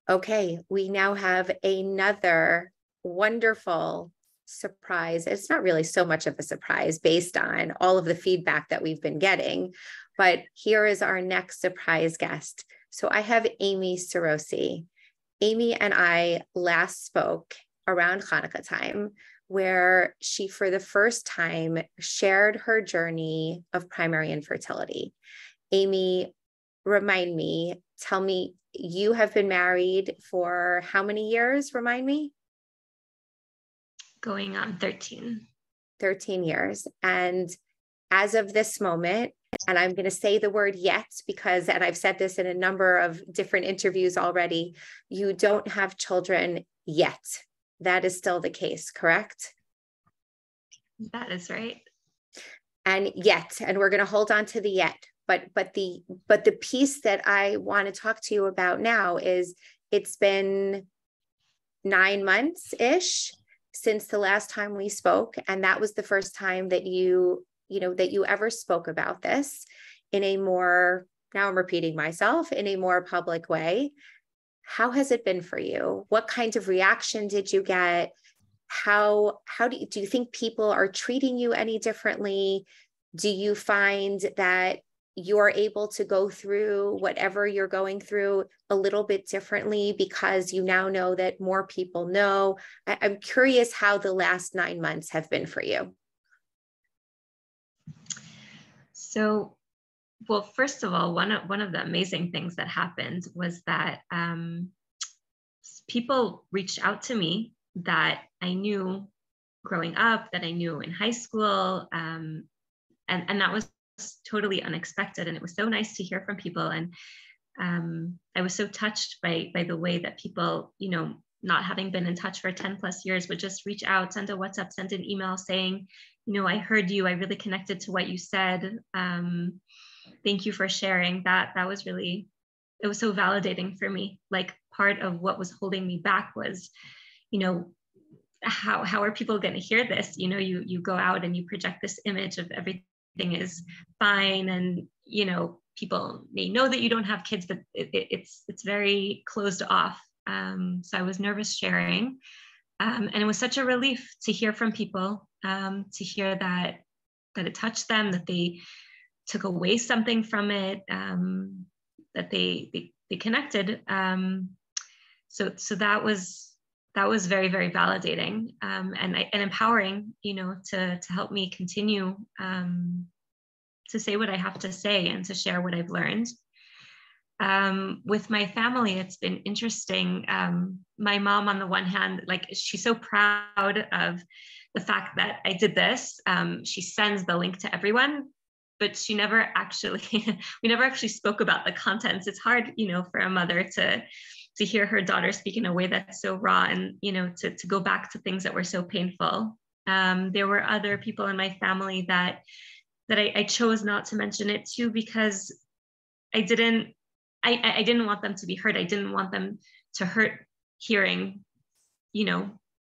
Okay, we now have another wonderful surprise. It's not really so much of a surprise based on all of the feedback that we've been getting, but here is our next surprise guest. So I have Amy Seroussi. Amy and I last spoke around Hanukkah time, where she, for the first time, shared her journey of primary infertility. Amy, tell me, you have been married for how many years? Remind me. Going on 13. 13 years. And as of this moment, and I'm going to say the word yet because, and I've said this in a number of different interviews already, you don't have children yet. That is still the case, correct? That is right. And yet, and we're going to hold on to the yet. But the piece that I want to talk to you about now is it's been 9 months-ish since the last time we spoke. And that was the first time that you ever spoke about this in a more, now I'm repeating myself, in a more public way. How has it been for you? What kind of reaction did you get? How do you think people are treating you any differently? Do you find that you're able to go through whatever you're going through a little bit differently because you now know that more people know? I'm curious how the last 9 months have been for you. So, well, first of all, one of the amazing things that happened was that people reached out to me that I knew growing up, that I knew in high school, and that was totally unexpected. And it was so nice to hear from people. And I was so touched by the way that people, not having been in touch for 10 plus years, would just reach out, send a WhatsApp, send an email saying, I heard you, I really connected to what you said. Thank you for sharing that. That was really, it was so validating for me. Like, part of what was holding me back was, how are people going to hear this? You go out and you project this image of everything is fine, and people may know that you don't have kids, but it's very closed off. So I was nervous sharing, and it was such a relief to hear from people, to hear that it touched them, that they took away something from it, that they connected. So that was very, very validating, and empowering, to help me continue to say what I have to say and to share what I've learned. With my family, it's been interesting. My mom, on the one hand, she's so proud of the fact that I did this. She sends the link to everyone, but we never actually spoke about the contents. It's hard, for a mother to hear her daughter speak in a way that's so raw, and to go back to things that were so painful. There were other people in my family that I chose not to mention it to, because I didn't want them to be hurt. I didn't want them to hurt hearing,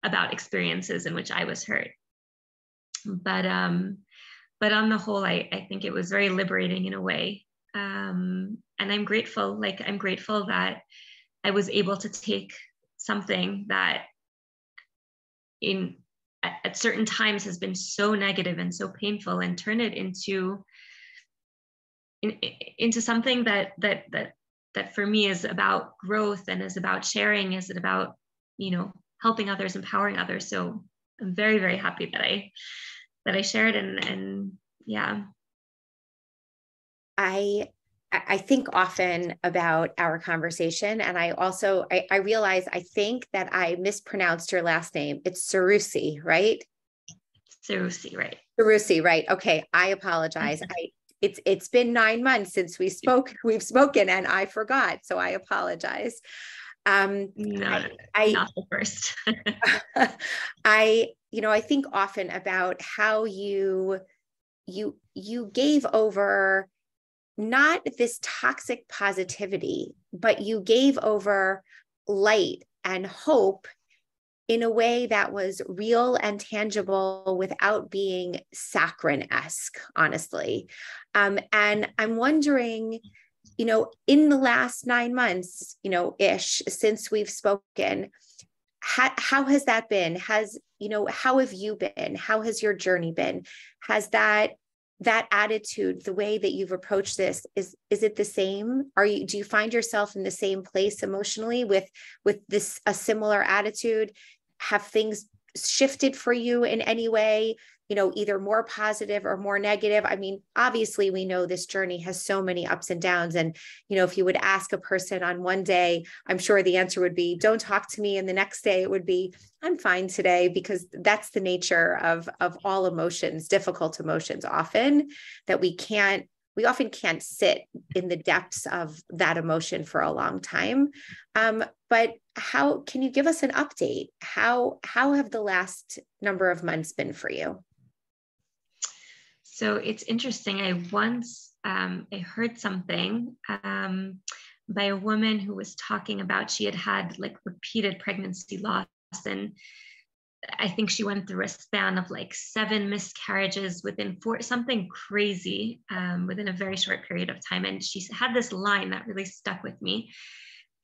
about experiences in which I was hurt. But on the whole, I think it was very liberating in a way. And I'm grateful. I'm grateful that I was able to take something that at certain times has been so negative and so painful, and turn it into something that for me is about growth, and is about sharing, is about, helping others, empowering others. So I'm very, very happy that I shared, and yeah. I think often about our conversation, and I realize I think that I mispronounced your last name. It's Seroussi, right? Seroussi, right? Seroussi, right? Okay, I apologize. It's been 9 months since we've spoken, and I forgot, so I apologize. No, not the first. I think often about how you gave over not this toxic positivity, but you gave over light and hope in a way that was real and tangible without being saccharine-esque, honestly. And I'm wondering, in the last 9 months, ish, since we've spoken, how has that been? How have you been? How has your journey been? Has that attitude, the way that you've approached this, is it the same? Do you find yourself in the same place emotionally with a similar attitude? Have things shifted for you in any way, either more positive or more negative? I mean, obviously we know this journey has so many ups and downs. And, if you would ask a person on one day, I'm sure the answer would be, don't talk to me. And the next day it would be, I'm fine today, because that's the nature of all emotions, difficult emotions often, that we often can't sit in the depths of that emotion for a long time. But how can you give us an update? How have the last number of months been for you? So it's interesting. I once I heard something by a woman who was talking about she had like repeated pregnancy loss, and I think she went through a span of like 7 miscarriages within 4, something crazy, within a very short period of time. And she had this line that really stuck with me.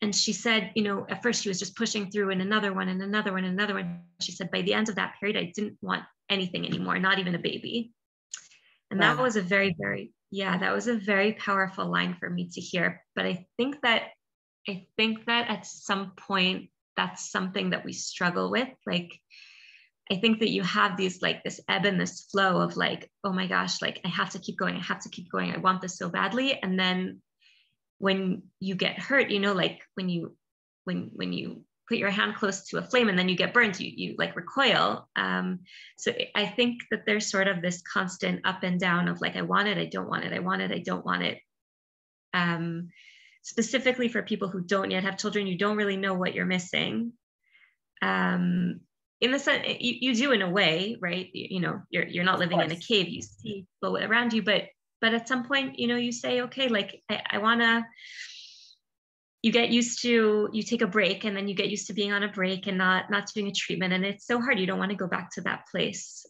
And she said, at first she was just pushing through, and another one and another one and another one. She said, by the end of that period, I didn't want anything anymore, not even a baby. And wow. That was a very, very, that was a very powerful line for me to hear. But I think that at some point, that's something that we struggle with. Like, I think that you have these, like this ebb and this flow of like, oh my gosh, like I have to keep going. I want this so badly. And then when you get hurt, like when you put your hand close to a flame and then you get burned, you like recoil. So I think that there's sort of this constant up and down of like, I want it, I don't want it, I want it, I don't want it. Specifically for people who don't yet have children, you don't really know what you're missing. In the sense, you do in a way, right? You're not living in a cave, you see people around you, but at some point, you say, okay, like I wanna, you take a break, and then you get used to being on a break and not doing a treatment. And it's so hard. You don't want to go back to that place.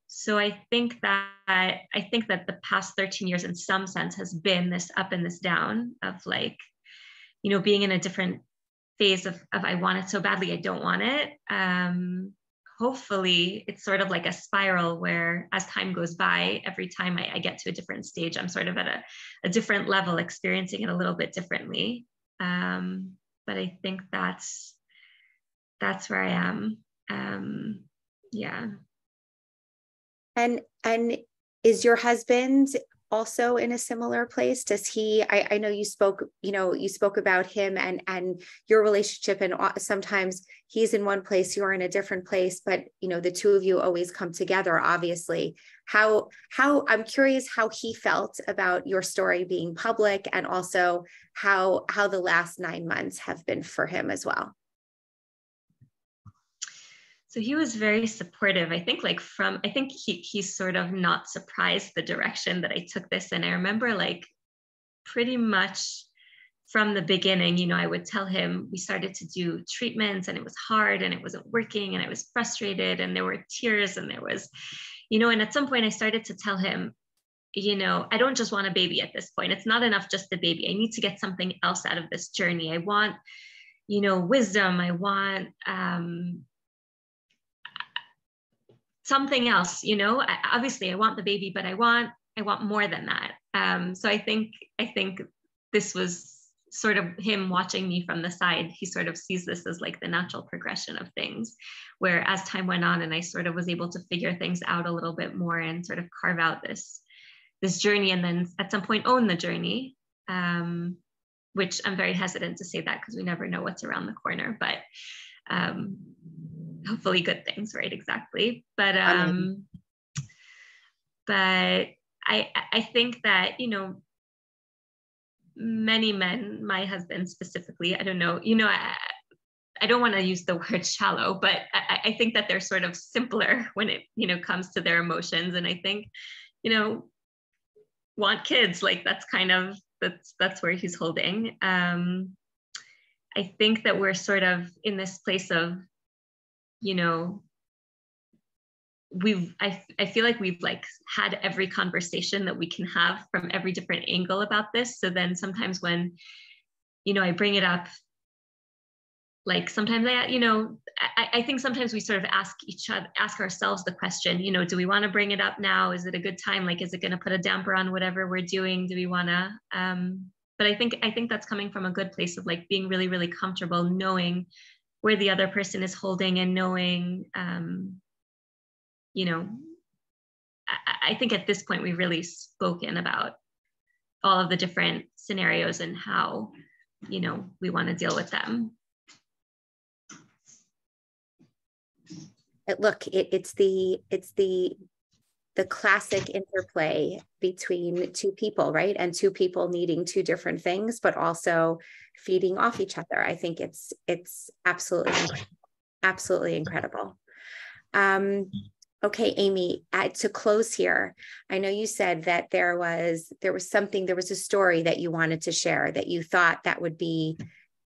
So I think that the past 13 years in some sense has been this up and this down of like, being in a different phase of I want it so badly, I don't want it. Hopefully it's sort of like a spiral where as time goes by, every time I get to a different stage, I'm sort of at a different level, experiencing it a little bit differently. But I think that's where I am. Yeah. And is your husband also in a similar place? Does he, I know you spoke about him and your relationship, and sometimes he's in one place, you're in a different place, but the two of you always come together, obviously. How I'm curious how he felt about your story being public, and also how the last 9 months have been for him as well. So he was very supportive. I think he's sort of not surprised the direction that I took this in. I remember like pretty much from the beginning, I would tell him, we started to do treatments and it was hard and it wasn't working and I was frustrated and there were tears and there was, and at some point I started to tell him, I don't just want a baby at this point. It's not enough just the baby. I need to get something else out of this journey. I want, wisdom. I want, something else, obviously I want the baby, but I want more than that. So I think this was sort of him watching me from the side. He sort of sees this as like the natural progression of things, where as time went on and I sort of was able to figure things out a little bit more and sort of carve out this journey, and then at some point own the journey, which I'm very hesitant to say that because we never know what's around the corner, but hopefully good things, right? Exactly. But but I think that, many men, my husband specifically, I don't know, I don't want to use the word shallow, but I think that they're sort of simpler when it, comes to their emotions. And I think, want kids, like that's where he's holding. I think that we're sort of in this place of, I feel like we've like had every conversation that we can have from every different angle about this. So then sometimes when, you know, I bring it up, like sometimes I think sometimes we sort of ask ourselves the question, you know, do we want to bring it up now? Is it a good time? Like, is it going to put a damper on whatever we're doing? Do we want to, but I think that's coming from a good place of like being really, really comfortable knowing where the other person is holding and knowing, you know, I think at this point we've really spoken about all of the different scenarios and how, you know, we want to deal with them. Look, it's the classic interplay between two people, right? And two people needing two different things, but also feeding off each other. I think it's absolutely incredible. Okay, Amy, to close here, I know you said that there was a story that you wanted to share that you thought that would be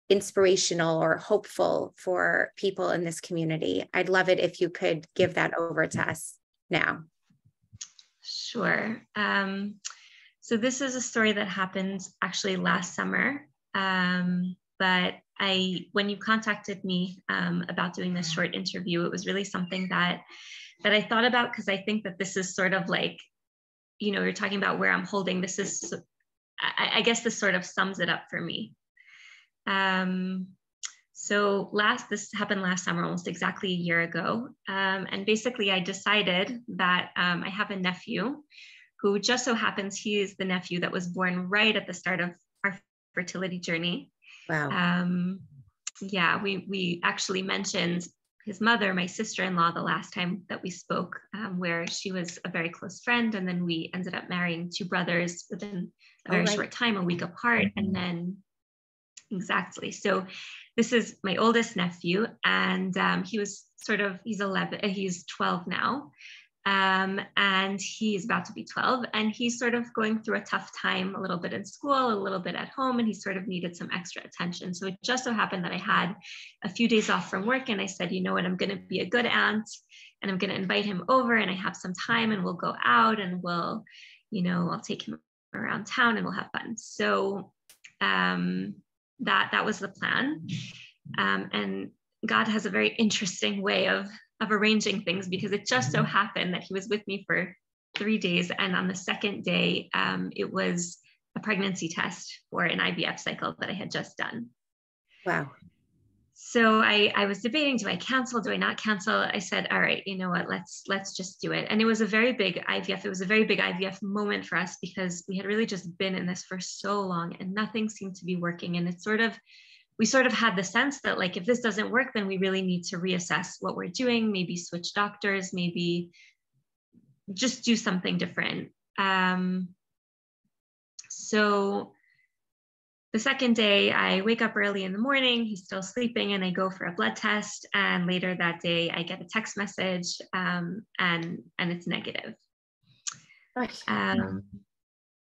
inspirational or hopeful for people in this community. I'd love it if you could give that over to us now. Sure. So this is a story that happened actually last summer, but when you contacted me about doing this short interview, it was really something that I thought about, because I think that this is sort of like, you know, you're talking about where I'm holding. This is, I guess this sort of sums it up for me. So this happened last summer, almost exactly a year ago. And basically I decided that I have a nephew who just so happens he is the nephew that was born right at the start of our fertility journey. Wow. Yeah, we actually mentioned his mother, my sister-in-law, the last time that we spoke, where she was a very close friend. And then we ended up marrying two brothers within a very short time, a week apart. And then exactly. So this is my oldest nephew, and he's 11, he's 12 now. And he's about to be 12, and he's sort of going through a tough time, a little bit in school, a little bit at home, and he sort of needed some extra attention. So it just so happened that I had a few days off from work, and I said, you know what, I'm going to be a good aunt, and I'm going to invite him over, and I have some time, and we'll go out, and we'll, you know, I'll take him around town, and we'll have fun. So that was the plan. And God has a very interesting way of arranging things, because it just so happened that he was with me for 3 days. And on the second day, it was a pregnancy test for an IVF cycle that I had just done. Wow. So I was debating, do I cancel? Do I not cancel? I said, all right, you know what, let's just do it. And it was a very big IVF. It was a very big IVF moment for us, because we had really just been in this for so long and nothing seemed to be working. And we sort of had the sense that, like, if this doesn't work, then we really need to reassess what we're doing, maybe switch doctors, maybe just do something different. So the second day, I wake up early in the morning, he's still sleeping, and I go for a blood test. And later that day, I get a text message, and it's negative.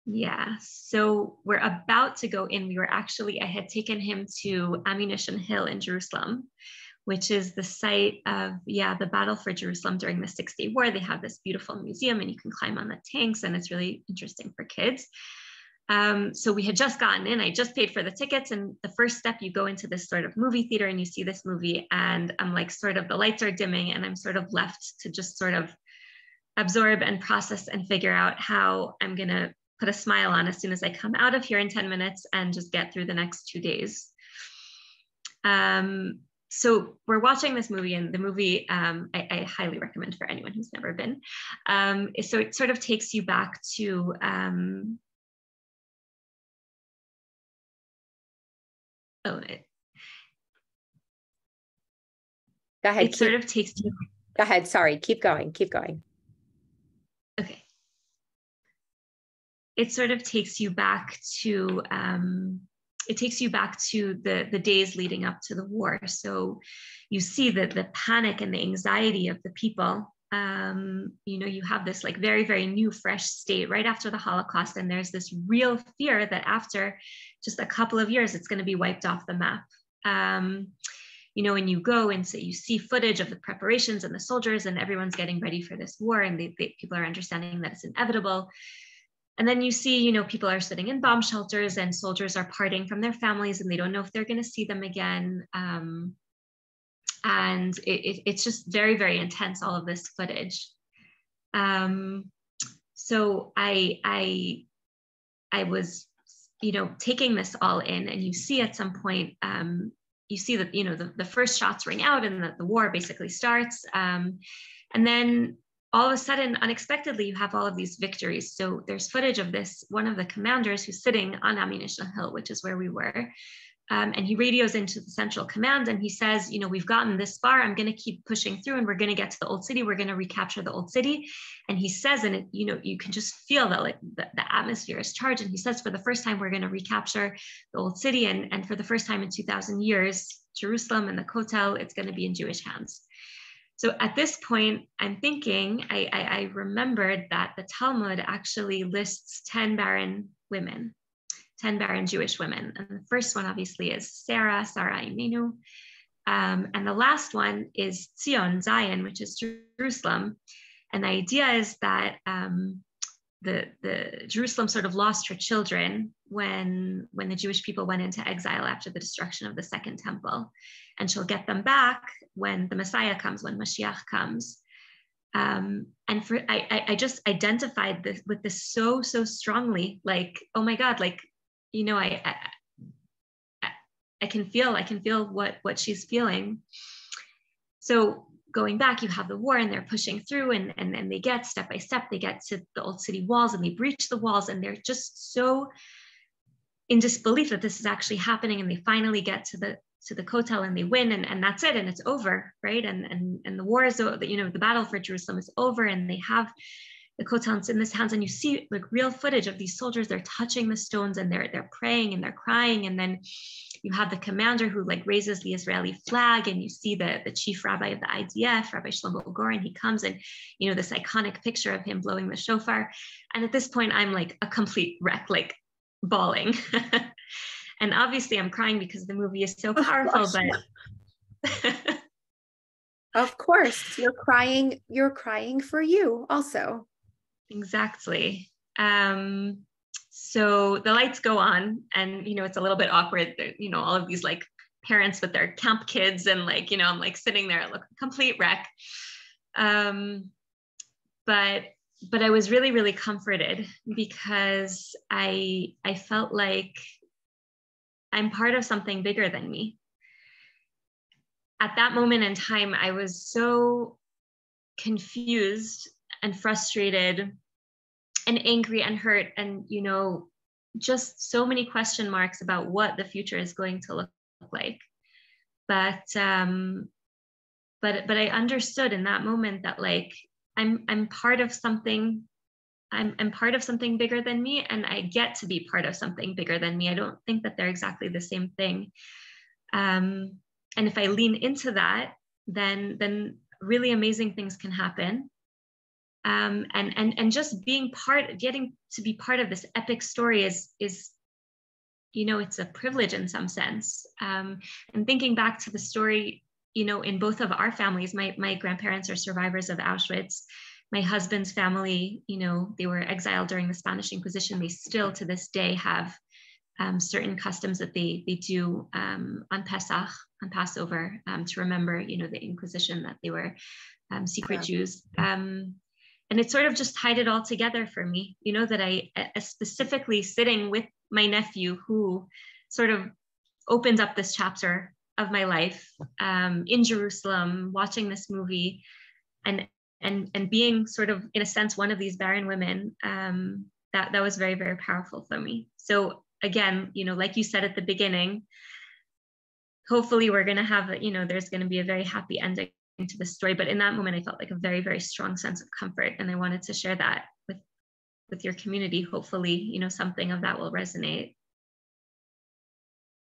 Yeah, so we're about to go in. I had taken him to Ammunition Hill in Jerusalem, which is the site of, the battle for Jerusalem during the 6-day war. They have this beautiful museum, and you can climb on the tanks, and it's really interesting for kids. So we had just gotten in, I just paid for the tickets, and the first step, you go into this sort of movie theater and you see this movie, and I'm like, sort of the lights are dimming, and I'm sort of left to just sort of absorb and process and figure out how I'm gonna put a smile on as soon as I come out of here in 10 minutes and just get through the next 2 days. So we're watching this movie, and the movie, I highly recommend for anyone who's never been. So it sort of takes you back to, Go ahead. It sort of takes you. Go ahead. Sorry. Keep going. Okay. It sort of takes you back to, the days leading up to the war. So you see the panic and the anxiety of the people. You know, you have this like very, very new, fresh state right after the Holocaust. And there's this real fear that after just a couple of years, it's going to be wiped off the map. and you go and so you see footage of the preparations and the soldiers and everyone's getting ready for this war, and people are understanding that it's inevitable. And then you see, people are sitting in bomb shelters and soldiers are parting from their families and they don't know if they're going to see them again. And it's just very, very intense, all of this footage. So I was, taking this all in, and you see at some point, you see that, the first shots ring out and the war basically starts. And then all of a sudden, unexpectedly, you have all of these victories. So there's footage of this, one of the commanders who's sitting on Ammunition Hill, which is where we were. And he radios into the central command and he says, we've gotten this far. I'm going to keep pushing through and we're going to get to the old city. We're going to recapture the old city. And he says, and it, you can just feel that like the atmosphere is charged. And he says, for the first time, we're going to recapture the old city. And for the first time in 2000 years, Jerusalem and the Kotel, it's going to be in Jewish hands. So at this point, I'm thinking, I remembered that the Talmud actually lists 10 barren women. 10 barren Jewish women. And the first one obviously is Sarah Imeinu. And the last one is Zion, which is Jerusalem. And the idea is that the Jerusalem sort of lost her children when the Jewish people went into exile after the destruction of the Second Temple. And she'll get them back when the Messiah comes, when Mashiach comes. And I just identified this with this so strongly, like, oh my God, like, I can feel what she's feeling. So going back, you have the war and they're pushing through and they get step by step, they get to the old city walls and they breach the walls and they're just so in disbelief that this is actually happening. And they finally get to the Kotel and they win and that's it. And it's over, right? And the war is, the battle for Jerusalem is over and they have the Kotel in this hands, and you see like real footage of these soldiers. They're touching the stones and they're praying and they're crying. And then you have the commander who like raises the Israeli flag, and you see the chief rabbi of the IDF, Rabbi Shlomo Goren. He comes and this iconic picture of him blowing the shofar. And at this point, I'm like a complete wreck, like bawling. And obviously, I'm crying because the movie is so powerful. But of course, you're crying. You're crying for you also. Exactly. So the lights go on and, it's a little bit awkward, all of these like parents with their camp kids and like, I'm like sitting there, look, complete wreck. But I was really, really comforted because I felt like I'm part of something bigger than me. At that moment in time, I was so confused and frustrated and angry and hurt and just so many question marks about what the future is going to look like. But I understood in that moment that like I'm part of something. I'm part of something bigger than me, and I get to be part of something bigger than me. I don't think that they're exactly the same thing. And if I lean into that, then really amazing things can happen. And just getting to be part of this epic story is it's a privilege in some sense. And thinking back to the story, in both of our families, my grandparents are survivors of Auschwitz. My husband's family, they were exiled during the Spanish Inquisition. They still to this day have certain customs that they do on Pesach, on Passover, to remember, the Inquisition, that they were secret Jews. And it sort of just tied it all together for me, that I specifically sitting with my nephew who sort of opened up this chapter of my life in Jerusalem, watching this movie and being sort of, in a sense, one of these barren women, that was very, very powerful for me. So again, like you said at the beginning, hopefully we're going to have, there's going to be a very happy ending to the story. But in that moment, I felt like a very, very strong sense of comfort. And I wanted to share that with your community. Hopefully, something of that will resonate.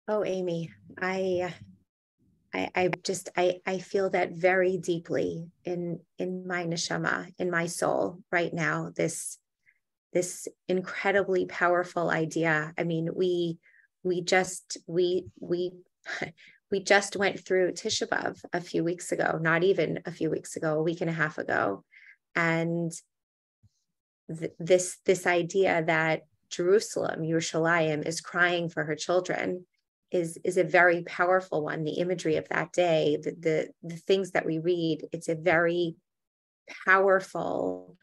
Oh, Amy, I feel that very deeply in my neshama, in my soul right now, this incredibly powerful idea. I mean, we we just went through Tisha B'Av a few weeks ago, not even a few weeks ago, a week and a half ago. And this idea that Jerusalem, Yerushalayim, is crying for her children is a very powerful one. The imagery of that day, the things that we read, it's a very powerful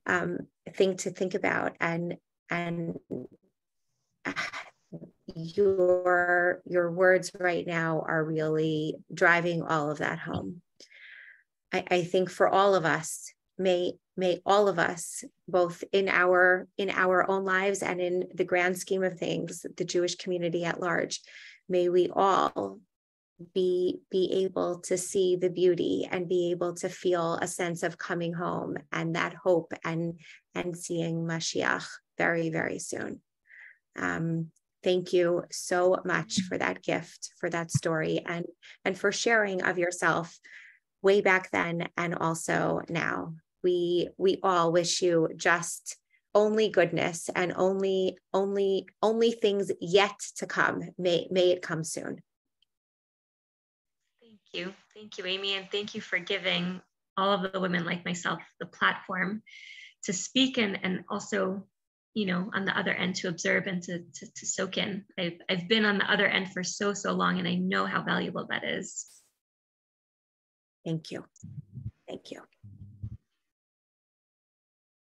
thing to think about. And your words right now are really driving all of that home. I think for all of us, may all of us, both in our own lives and in the grand scheme of things, the Jewish community at large, may we all be able to see the beauty and be able to feel a sense of coming home and that hope and seeing Mashiach very, very soon. Thank you so much for that gift, for that story, and for sharing of yourself way back then and also now. We all wish you just only goodness and only things yet to come. May it come soon. Thank you, Amy, and thank you for giving all of the women like myself the platform to speak and also, you know, on the other end to observe and to soak in. I've been on the other end for so long, and I know how valuable that is. Thank you. Thank you.